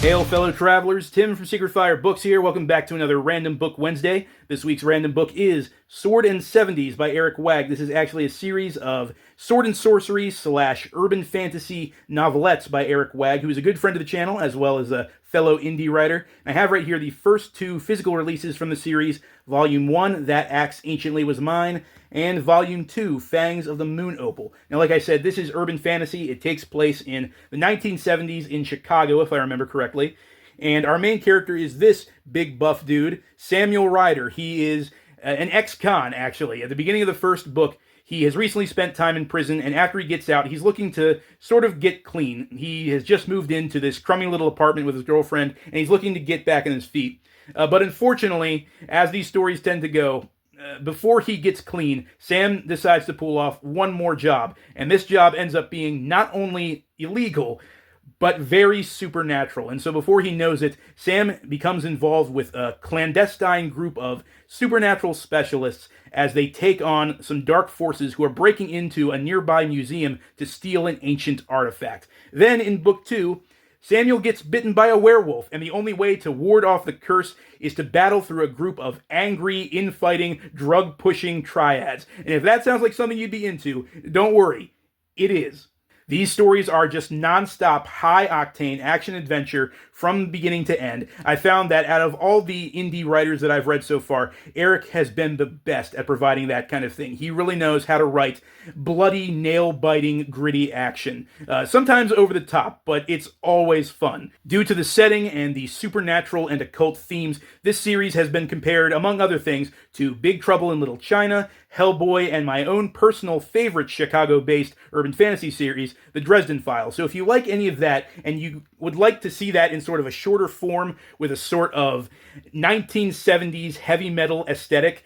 Hail, fellow travelers. Tim from Secret Fire Books here. Welcome back to another Random Book Wednesday. This week's random book is Sword and Seventies by Eric Wagg. This is actually a series of sword and sorcery / urban fantasy novelettes by Eric Wagg, who is a good friend of the channel as well as a fellow indie writer. I have right here the first two physical releases from the series, Volume 1, That Axe Anciently Was Mine, and Volume 2, Fangs of the Moon Opal. Now, like I said, this is urban fantasy. It takes place in the 1970s in Chicago, if I remember correctly. And our main character is this big buff dude, Samuel Ryder. He is an ex-con, actually. At the beginning of the first book, he has recently spent time in prison, and after he gets out, he's looking to sort of get clean. He has just moved into this crummy little apartment with his girlfriend, and he's looking to get back on his feet. But unfortunately, as these stories tend to go, before he gets clean, Sam decides to pull off one more job, and this job ends up being not only illegal, but very supernatural. And so before he knows it, Sam becomes involved with a clandestine group of supernatural specialists as they take on some dark forces who are breaking into a nearby museum to steal an ancient artifact. Then in book 2, Samuel gets bitten by a werewolf, and the only way to ward off the curse is to battle through a group of angry, infighting, drug-pushing triads. And if that sounds like something you'd be into, don't worry, it is. These stories are just non-stop, high-octane action-adventure from beginning to end. I found that out of all the indie writers that I've read so far, Eric has been the best at providing that kind of thing. He really knows how to write bloody, nail-biting, gritty action. Sometimes over the top, but it's always fun. Due to the setting and the supernatural and occult themes, this series has been compared, among other things, to Big Trouble in Little China, Hellboy, and my own personal favorite Chicago-based urban fantasy series, The Dresden Files. So if you like any of that, and you would like to see that in sort of a shorter form with a sort of 1970s heavy metal aesthetic,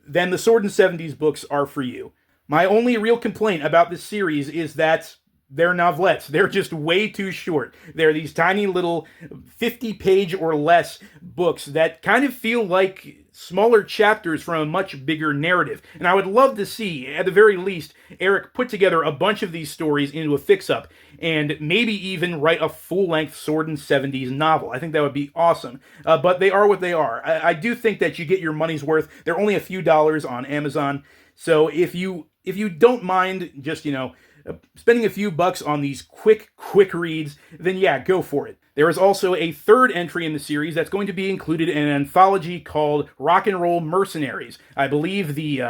then the Sword and Seventies books are for you. My only real complaint about this series is that they're novelettes. They're just way too short. They're these tiny little 50-page or less books that kind of feel like smaller chapters from a much bigger narrative. And I would love to see, at the very least, Eric put together a bunch of these stories into a fix-up and maybe even write a full-length Sword and Seventies novel. I think that would be awesome. But they are what they are. I do think that you get your money's worth. They're only a few dollars on Amazon. So if you don't mind just, spending a few bucks on these quick reads, then yeah, go for it. There is also a third entry in the series that's going to be included in an anthology called Rock and Roll Mercenaries. I believe the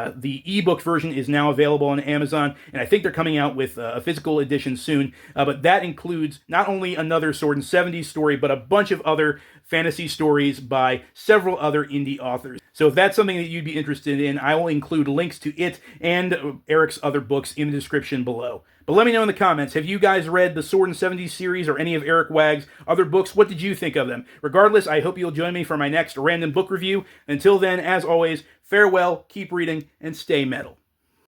ebook version is now available on Amazon, and I think they're coming out with a physical edition soon. But that includes not only another Sword and Seventies story, but a bunch of other fantasy stories by several other indie authors. So if that's something that you'd be interested in, I will include links to it and Eric's other books in the description below. But let me know in the comments, have you guys read the Sword and Seventies series or any of Eric Wagg's other books? What did you think of them? Regardless, I hope you'll join me for my next random book review. Until then, as always, farewell, keep reading, and stay metal.